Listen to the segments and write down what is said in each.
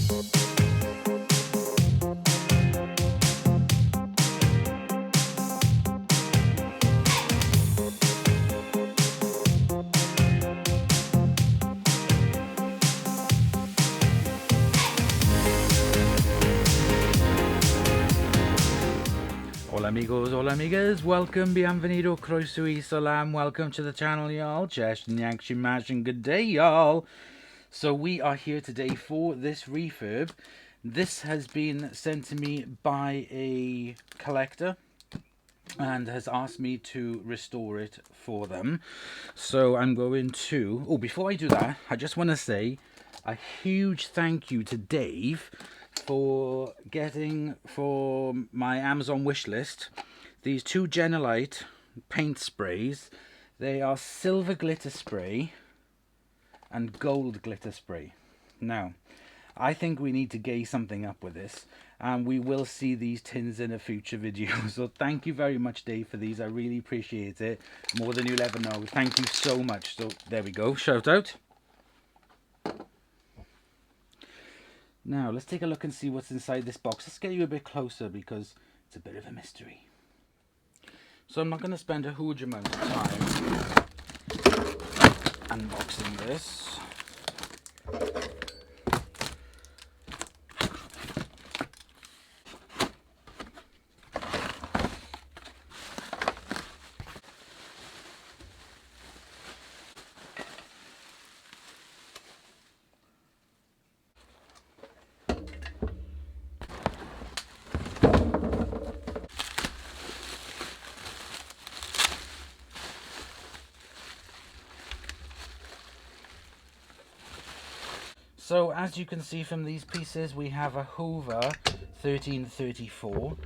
Hola amigos, hola amigas, welcome, bienvenido, croeso y salam, welcome to the channel y'all, Chesh and Yakshi Mash and good day y'all. So we are here today for this refurb. This has been sent to me by a collector and has asked me to restore it for them. So I'm going to, oh, before I do that, I just want to say a huge thank you to Dave for getting for my Amazon wish list these two Genelite paint sprays. They are silver glitter spray and gold glitter spray. Now, I think we need to gaze something up with this, and we will see these tins in a future video. So thank you very much, Dave, for these. I really appreciate it, more than you'll ever know. Thank you so much. So there we go, shout out. Now let's take a look and see what's inside this box. Let's get you a bit closer because it's a bit of a mystery. So I'm not going to spend a huge amount of time unboxing this. So as you can see from these pieces, we have a Hoover 1334,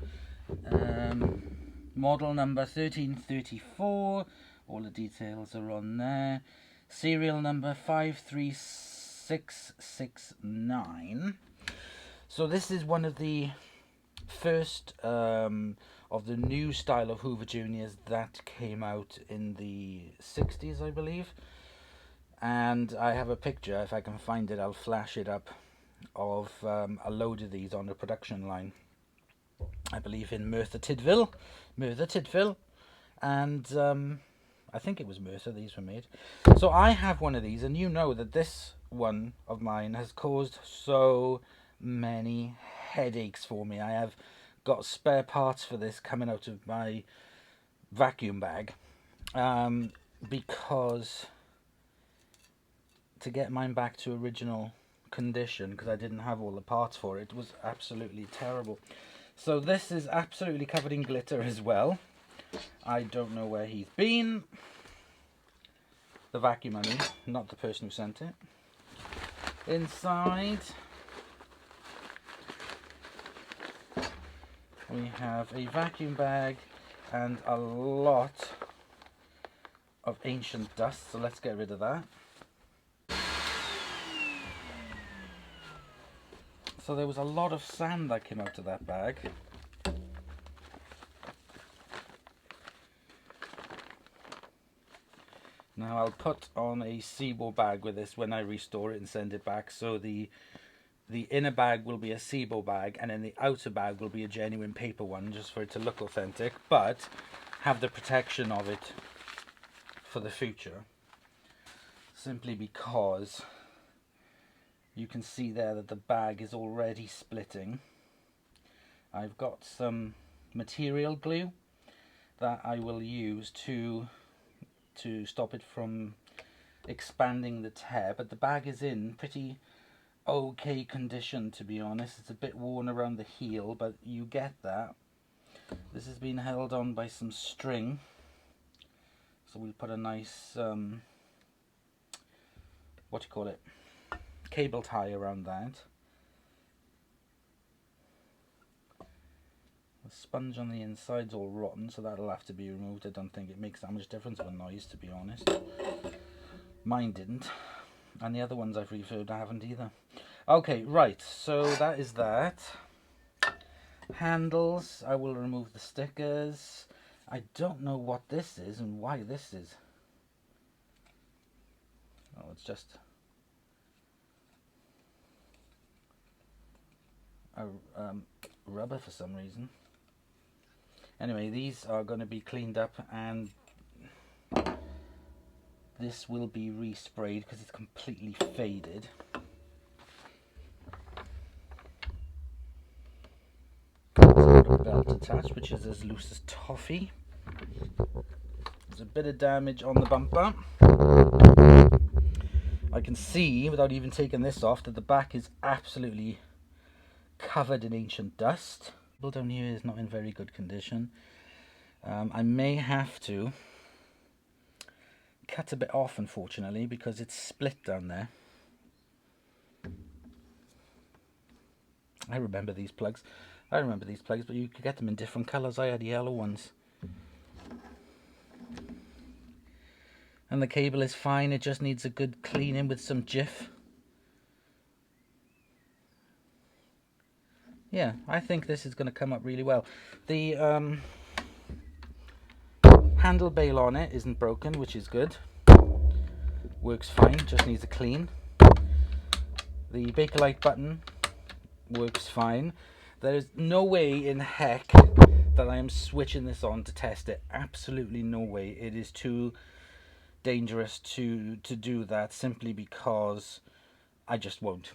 model number 1334, all the details are on there, serial number 53669. So this is one of the first of the new style of Hoover Juniors that came out in the 60s, I believe. And I have a picture, if I can find it I'll flash it up, of a load of these on the production line, I believe in Merthyr Tydfil, and I think it was Merthyr these were made. So I have one of these, and you know that this one of mine has caused so many headaches for me. I have got spare parts for this coming out of my vacuum bag, because to get mine back to original condition, because I didn't have all the parts for it, was absolutely terrible. So this is absolutely covered in glitter as well. I don't know where he's been. The vacuum, I mean, not the person who sent it. Inside we have a vacuum bag and a lot of ancient dust, so let's get rid of that. So there was a lot of sand that came out of that bag. Now I'll put on a SIBO bag with this when I restore it and send it back. So the inner bag will be a SIBO bag, and then the outer bag will be a genuine paper one, just for it to look authentic, but have the protection of it for the future. Simply because you can see there that the bag is already splitting. I've got some material glue that I will use to stop it from expanding the tear, but the bag is in pretty okay condition, to be honest. It's a bit worn around the heel, but you get that. This has been held on by some string, so we'll put a nice what do you call it, cable tie around that. The sponge on the inside's all rotten, so that'll have to be removed. I don't think it makes that much difference of a noise, to be honest. Mine didn't, and the other ones I've refurbed I haven't either. Okay, right, so that is that. Handles, I will remove the stickers. I don't know what this is and why this is. Oh, it's just rubber for some reason. Anyway, these are going to be cleaned up, and this will be resprayed because it's completely faded. There's a belt attached, which is as loose as toffee. There's a bit of damage on the bumper. I can see, without even taking this off, that the back is absolutely covered in ancient dust. The down here is not in very good condition. I may have to cut a bit off, unfortunately, because it's split down there. I remember these plugs. But you could get them in different colours. I had yellow ones. And the cable is fine, it just needs a good cleaning with some Jif. Yeah, I think this is going to come up really well. The handle bail on it isn't broken, which is good. Works fine, just needs a clean. The Bakelite button works fine. There's no way in heck that I am switching this on to test it. Absolutely no way. It is too dangerous to do that, simply because I just won't.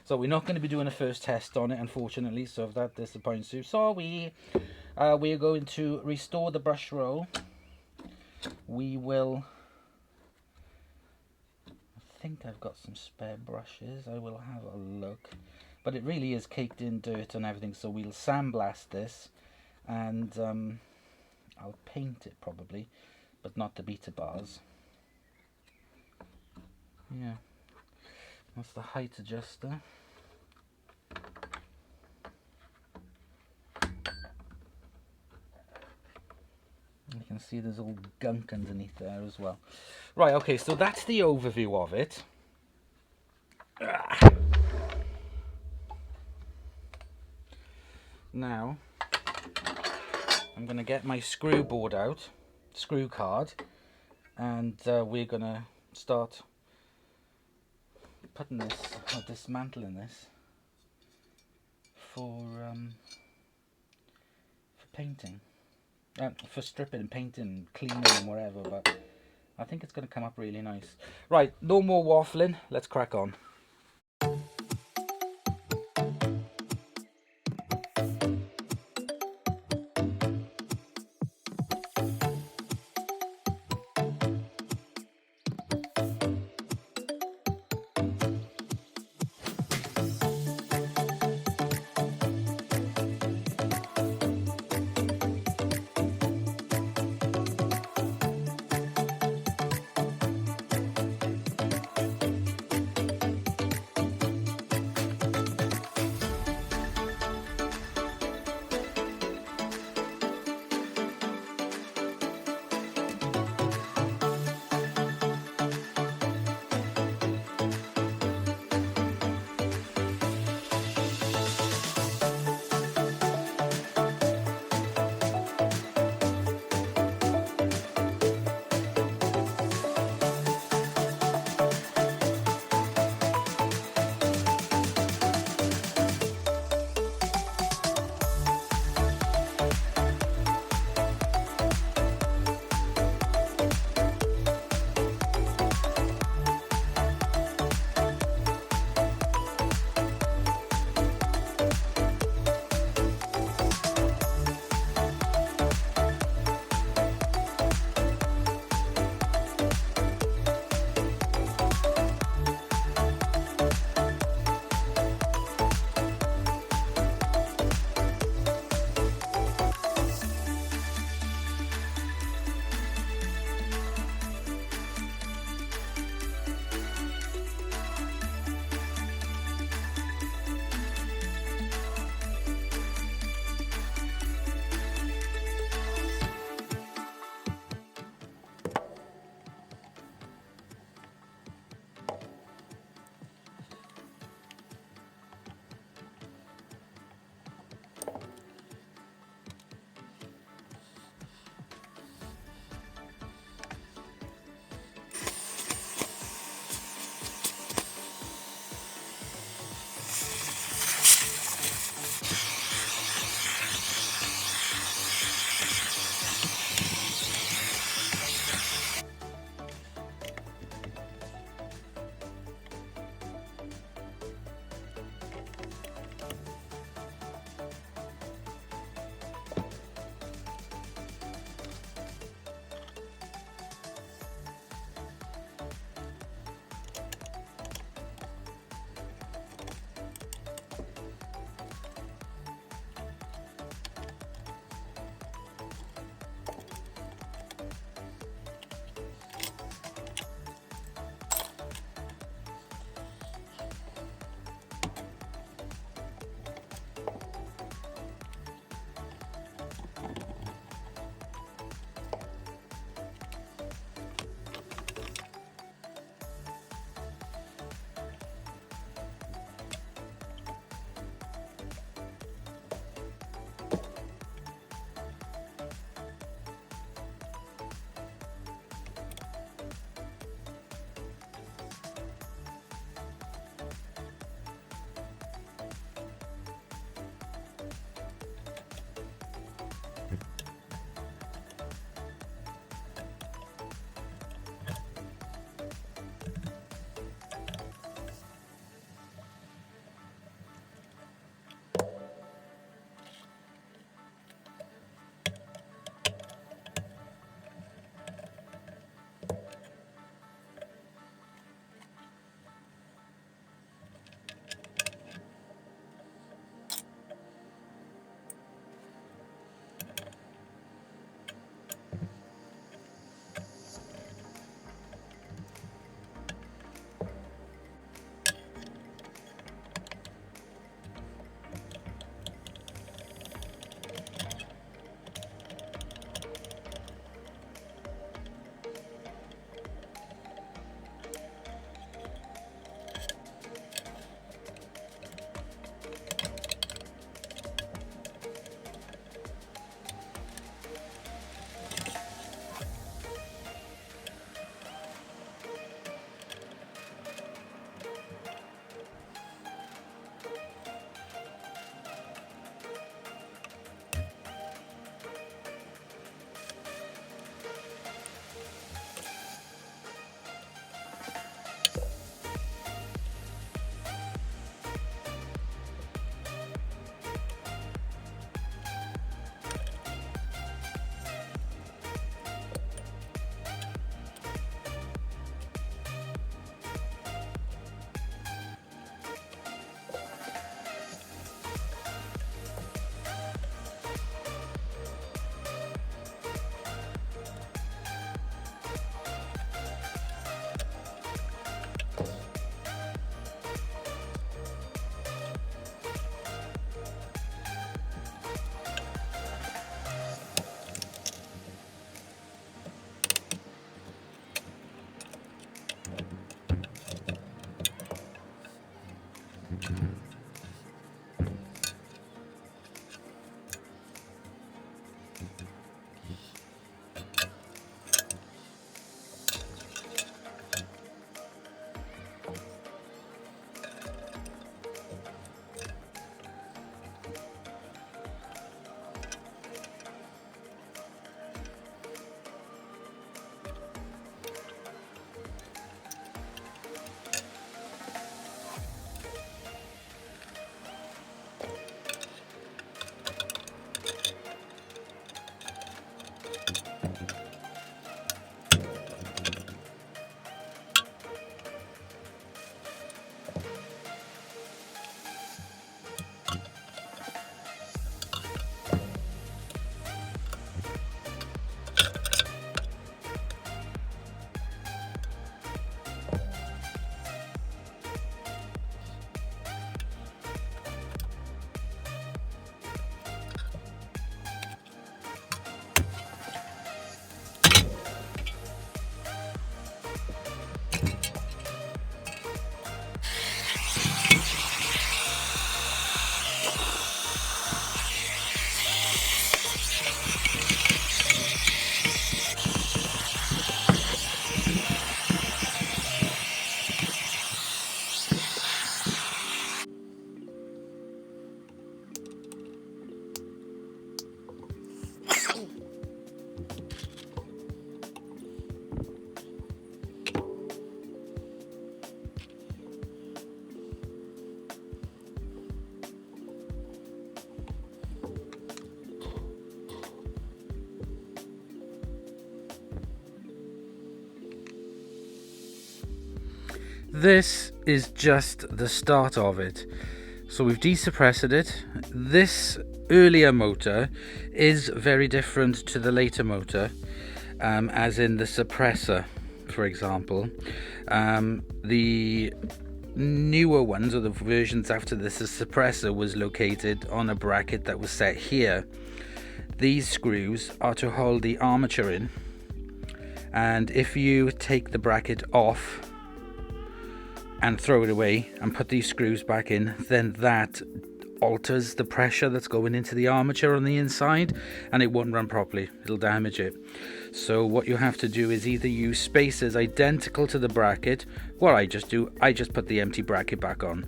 So we're not going to be doing a first test on it, unfortunately, so if that disappoints you, sorry. We're going to restore the brush roll. We will, I think I've got some spare brushes. I will have a look, but it really is caked in dirt and everything, so we'll sandblast this, and I'll paint it probably, but not the beta bars. Yeah, that's the height adjuster. You can see there's all gunk underneath there as well. Right, okay, so that's the overview of it. Now, I'm going to get my screw board out, screw card, and we're going to start putting this, or dismantling this for painting, for stripping and painting, cleaning and whatever, but I think it's going to come up really nice. Right, no more waffling, let's crack on. this is just the start of it. So we've desuppressed it. This earlier motor is very different to the later motor, as in the suppressor, for example. The newer ones, or the versions after this, the suppressor was located on a bracket that was set here. These screws are to hold the armature in, and if you take the bracket off and throw it away and put these screws back in, then that alters the pressure that's going into the armature on the inside, and it won't run properly. It'll damage it. So what you have to do is either use spacers identical to the bracket. What I just put the empty bracket back on.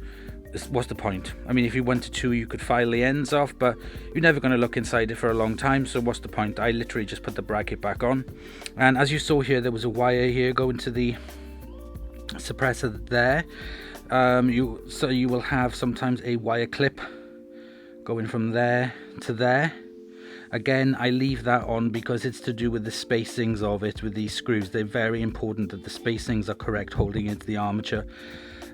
What's the point? I mean, if you wanted to, you could file the ends off, but you're never going to look inside it for a long time, so what's the point? I literally just put the bracket back on. And as you saw here, there was a wire here going to the suppressor there. So you will have sometimes a wire clip going from there to there. Again, I leave that on because it's to do with the spacings of it with these screws. They're very important that the spacings are correct, holding into the armature,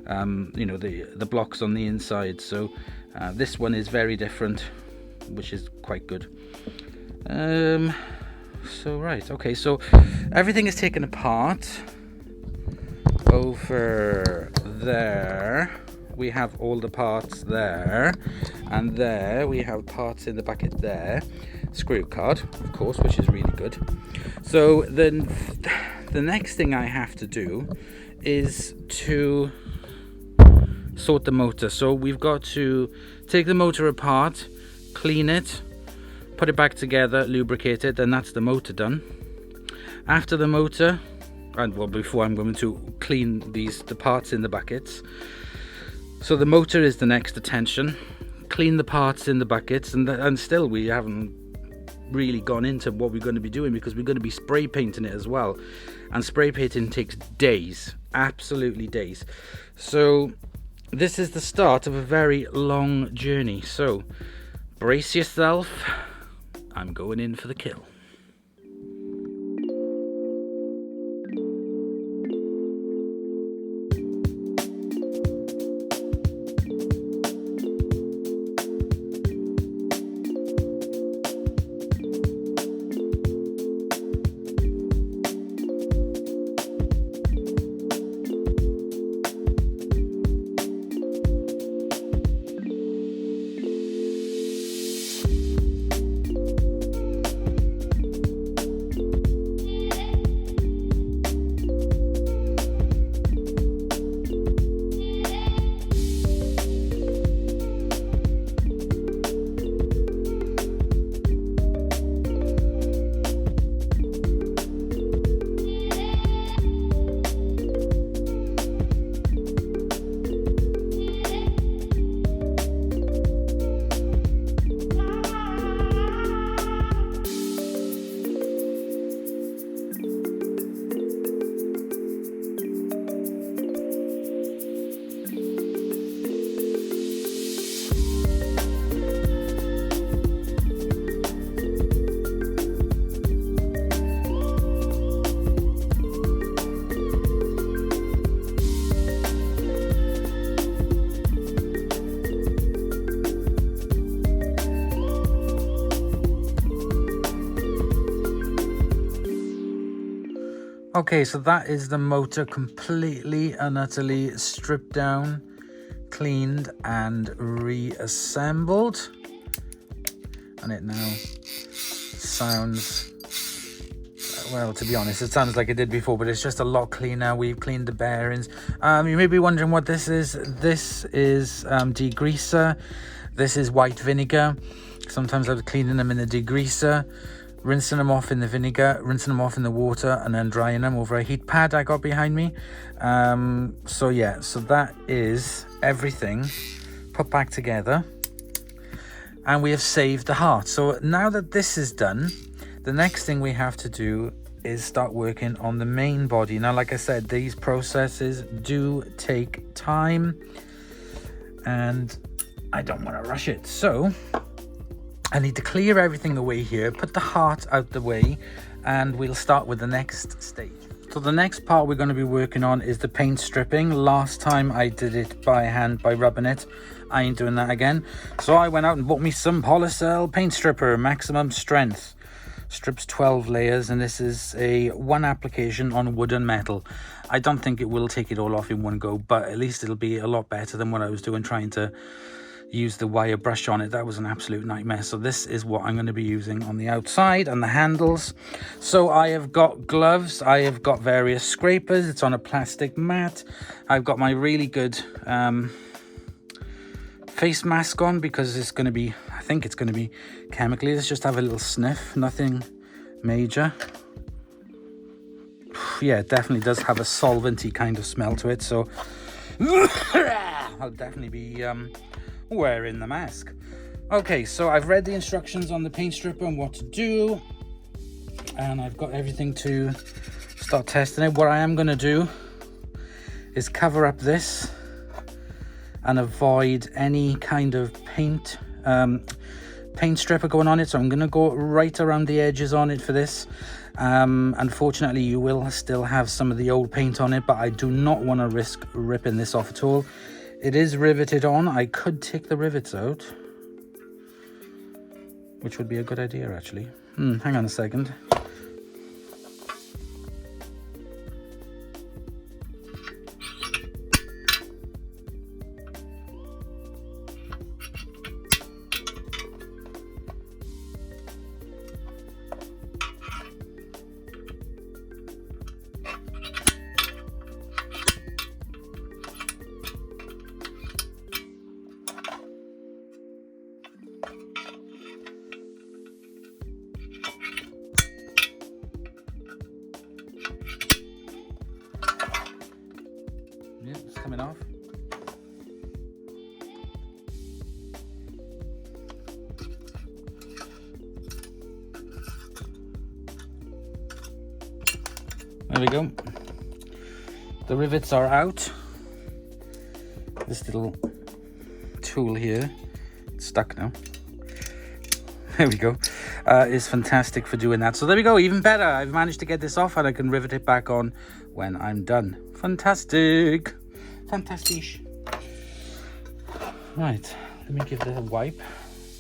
you know, the blocks on the inside. So this one is very different, which is quite good. So right, okay, so everything is taken apart. Over there we have all the parts there, and there we have parts in the bucket there. Screw card, of course, which is really good. So then the next thing I have to do is to sort the motor. So we've got to take the motor apart, clean it, put it back together, lubricate it, and that's the motor done. After the motor, and well, before I'm going to clean the parts in the buckets. So the motor is the next attention. Clean the parts in the buckets, and still we haven't really gone into what we're going to be doing, because we're going to be spray painting it as well, and spray painting takes days, absolutely days. So this is the start of a very long journey. So brace yourself. I'm going in for the kill. Okay, so that is the motor completely and utterly stripped down, cleaned and reassembled, and it now sounds, well, to be honest, it sounds like it did before, but it's just a lot cleaner. We've cleaned the bearings. You may be wondering what this is. This is degreaser. This is white vinegar. Sometimes I was cleaning them in the degreaser, rinsing them off in the vinegar, rinsing them off in the water, and then drying them over a heat pad I got behind me. So yeah, so that is everything put back together, and we have saved the heart. So now that this is done, the next thing we have to do is start working on the main body. Now, like I said, these processes do take time, and I don't want to rush it. So I need to clear everything away here, put the heart out the way, and we'll start with the next stage. So the next part we're going to be working on is the paint stripping. Last time I did it by hand by rubbing it. I ain't doing that again. So I went out and bought me some Polycell paint stripper, maximum strength. Strips 12 layers, and this is a one application on wood and metal. I don't think it will take it all off in one go, but at least it'll be a lot better than what I was doing trying to use the wire brush on it. That was an absolute nightmare. So this is what I'm going to be using on the outside and the handles. So I have got gloves, I have got various scrapers, it's on a plastic mat. I've got my really good face mask on because it's going to be, I think it's going to be chemically. Let's just have a little sniff. Nothing major. Yeah, it definitely does have a solventy kind of smell to it, so I'll definitely be wearing the mask. Okay, so I've read the instructions on the paint stripper and what to do, and I've got everything to start testing it. What I am going to do is cover up this and avoid any kind of paint stripper going on it. So I'm going to go right around the edges on it for this. Unfortunately, you will still have some of the old paint on it, but I do not want to risk ripping this off at all. It is riveted on. I could take the rivets out, which would be a good idea actually. Hang on a second. Yeah, it's coming off. There we go. The rivets are out. This little tool here, it's stuck now. There we go. Is fantastic for doing that. So there we go, even better. I've managed to get this off and I can rivet it back on when I'm done. Fantastic. Fantastic. Right, let me give this a wipe.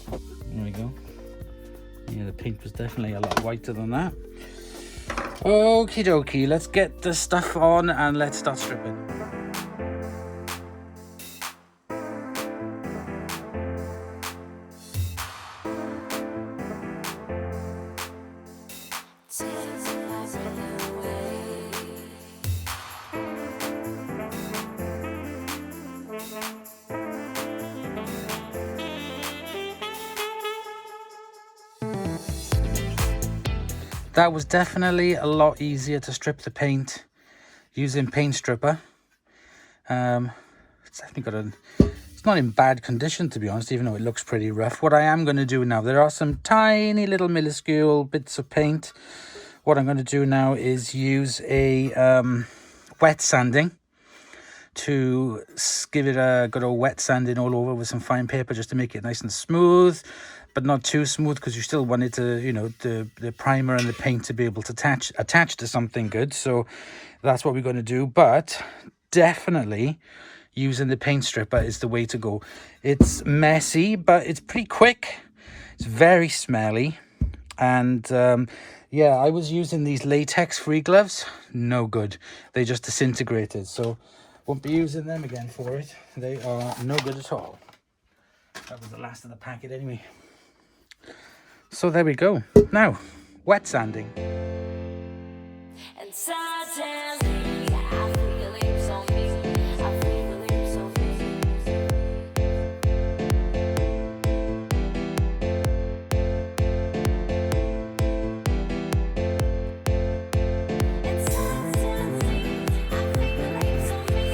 There we go. Yeah, the paint was definitely a lot whiter than that. Okie dokie, let's get the stuff on and let's start stripping. That was definitely a lot easier to strip the paint using paint stripper. It's definitely got it's not in bad condition, to be honest, even though it looks pretty rough. What I am going to do now, there are some tiny little minuscule bits of paint. What I'm going to do now is use a wet sanding to give it a good old wet sanding all over with some fine paper just to make it nice and smooth, but not too smooth because you still want it to, you know, the primer and the paint to be able to attach to something good. So that's what we're going to do, but definitely using the paint stripper is the way to go. It's messy, but it's pretty quick. It's very smelly. And yeah, I was using these latex free gloves. No good. They just disintegrated. So won't be using them again for it. They are no good at all. That was the last of the packet anyway. So there we go. Now, wet sanding. And suddenly I feel it on me. I feel it on And suddenly I feel it on me.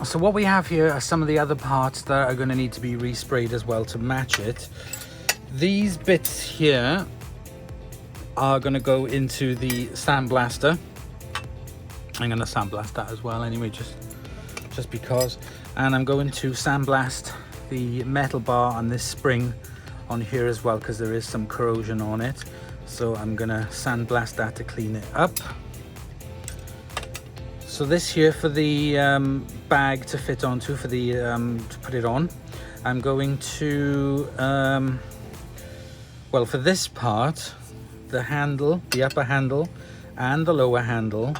So what we have here are some of the other parts that are going to need to be resprayed as well to match it. These bits here are going to go into the sandblaster. I'm going to sandblast that as well anyway, just because. And I'm going to sandblast the metal bar on this spring on here as well, because there is some corrosion on it. So I'm going to sandblast that to clean it up. So this here for the bag to fit onto, for the to put it on, I'm going to well, for this part, the handle, the upper handle and the lower handle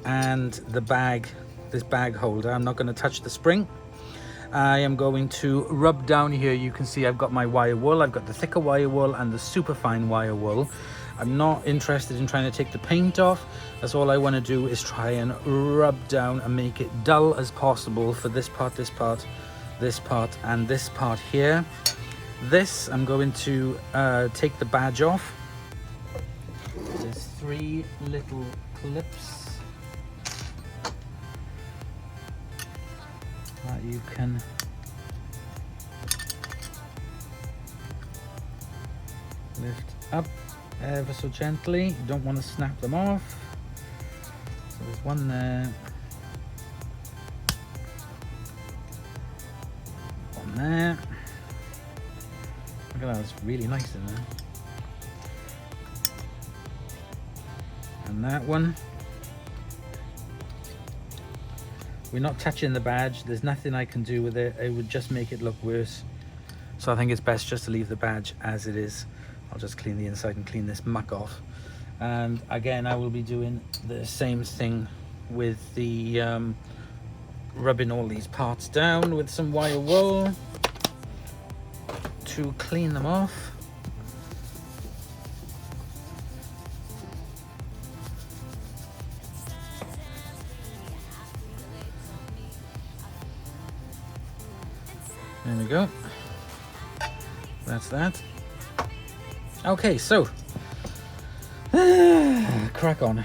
and the bag, this bag holder, I'm not going to touch the spring. I am going to rub down here. You can see I've got my wire wool. I've got the thicker wire wool and the super fine wire wool. I'm not interested in trying to take the paint off. That's all I want to do is try and rub down and make it dull as possible for this part, this part, this part, and this part here. This, I'm going to take the badge off. There's 3 little clips that you can lift up ever so gently. You don't want to snap them off. So there's one there, one there. Look at that, it's really nice in there. And that one. We're not touching the badge. There's nothing I can do with it. It would just make it look worse. So I think it's best just to leave the badge as it is. I'll just clean the inside and clean this muck off. And again, I will be doing the same thing with the rubbing all these parts down with some wire wool to clean them off. There we go. That's that. Okay, so crack on.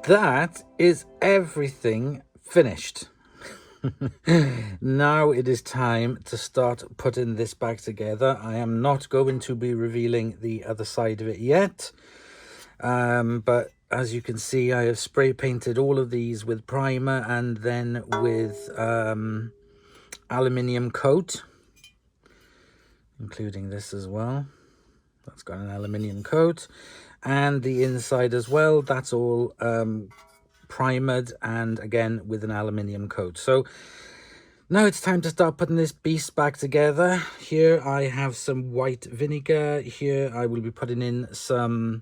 That is everything finished. Now it is time to start putting this back together. I am not going to be revealing the other side of it yet, but as you can see, I have spray painted all of these with primer and then with aluminium coat, including this as well. That's got an aluminium coat, and the inside as well, that's all primered and again with an aluminium coat. So now it's time to start putting this beast back together. Here I have some white vinegar. Here I will be putting in some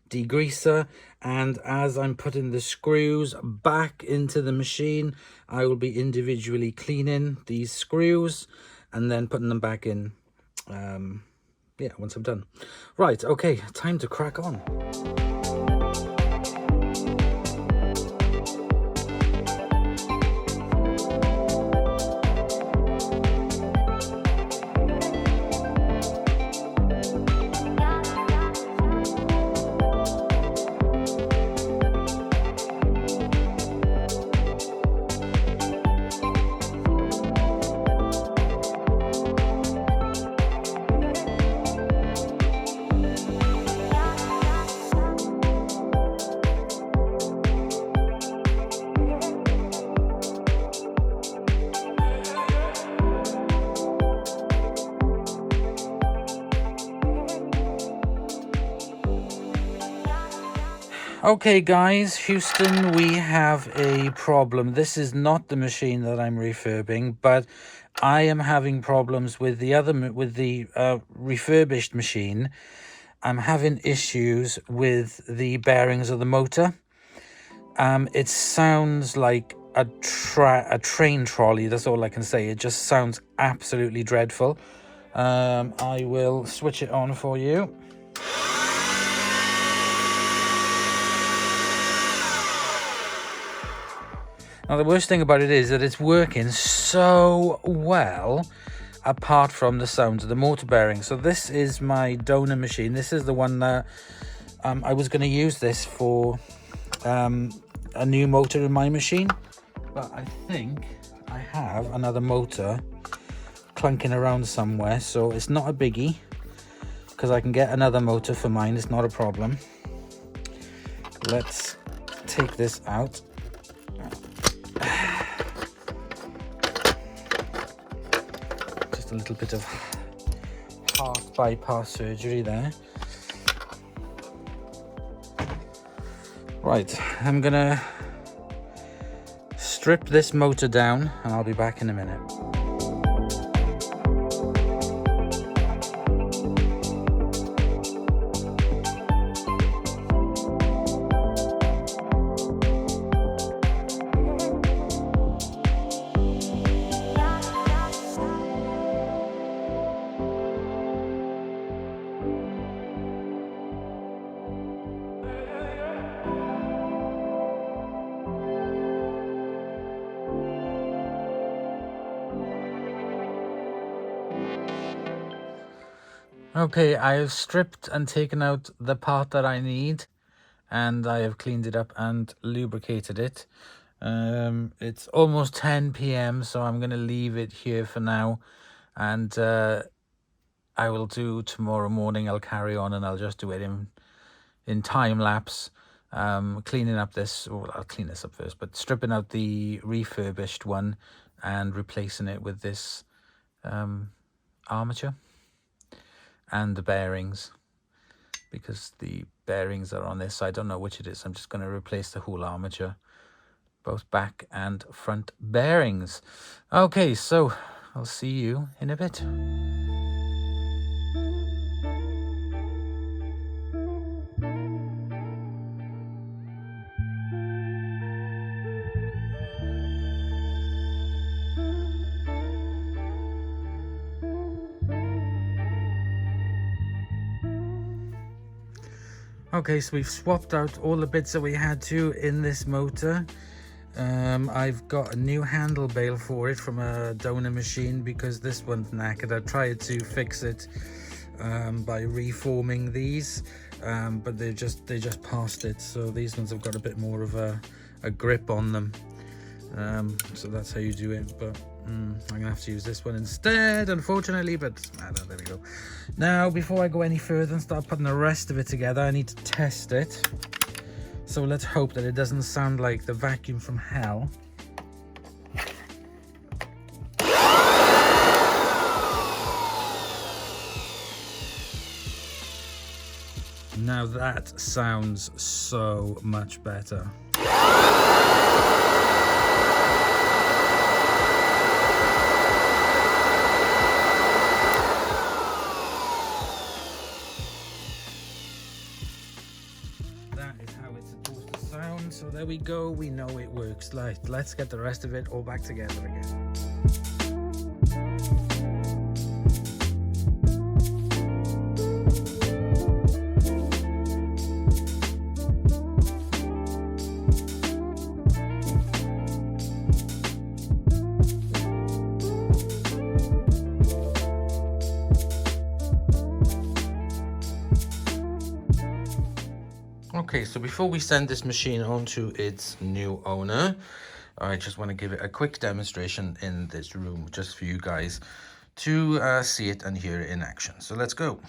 degreaser, and as I'm putting the screws back into the machine, I will be individually cleaning these screws and then putting them back in, yeah, once I'm done. Right, okay, time to crack on. Okay guys, Houston, we have a problem. This is not the machine that I'm refurbing, but I am having problems with the refurbished machine. I'm having issues with the bearings of the motor. It sounds like a train trolley, that's all I can say. It just sounds absolutely dreadful. I will switch it on for you. Now, the worst thing about it is that it's working so well, apart from the sounds of the motor bearing. So this is my donor machine. This is the one that I was going to use this for a new motor in my machine. But I think I have another motor clunking around somewhere. So it's not a biggie, because I can get another motor for mine. It's not a problem. Let's take this out. Just a little bit of heart bypass surgery there. Right, I'm gonna strip this motor down and I'll be back in a minute. Okay, I have stripped and taken out the part that I need, and I have cleaned it up and lubricated it. It's almost 10 p.m, so I'm going to leave it here for now, and I will do tomorrow morning. I'll carry on and I'll just do it in time lapse, cleaning up this. Well, I'll clean this up first, but stripping out the refurbished one and replacing it with this armature and the bearings, because the bearings are on this. I don't know which it is. I'm just going to replace the whole armature, both back and front bearings. Okay, so I'll see you in a bit. Okay, so we've swapped out all the bits that we had to in this motor. I've got a new handle bail for it from a donor machine because this one's knackered. I tried to fix it by reforming these, but they just passed it. So these ones have got a bit more of a grip on them. So that's how you do it, but I'm gonna have to use this one instead, unfortunately, but there we go. Now, before I go any further and start putting the rest of it together, I need to test it. So let's hope that it doesn't sound like the vacuum from hell. Now that sounds so much better. So there we go, we know it works. Let's get the rest of it all back together again. Okay, so before we send this machine on to its new owner, I just want to give it a quick demonstration in this room, just for you guys to see it and hear it in action. So let's go.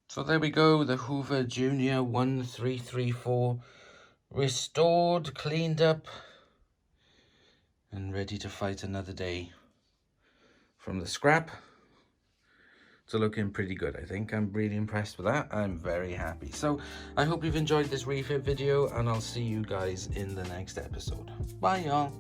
So there we go, the Hoover Junior 1334 restored, cleaned up, and ready to fight another day. From the scrap to looking pretty good, I think. I'm really impressed with that. I'm very happy. So I hope you've enjoyed this refit video, and I'll see you guys in the next episode. Bye, y'all.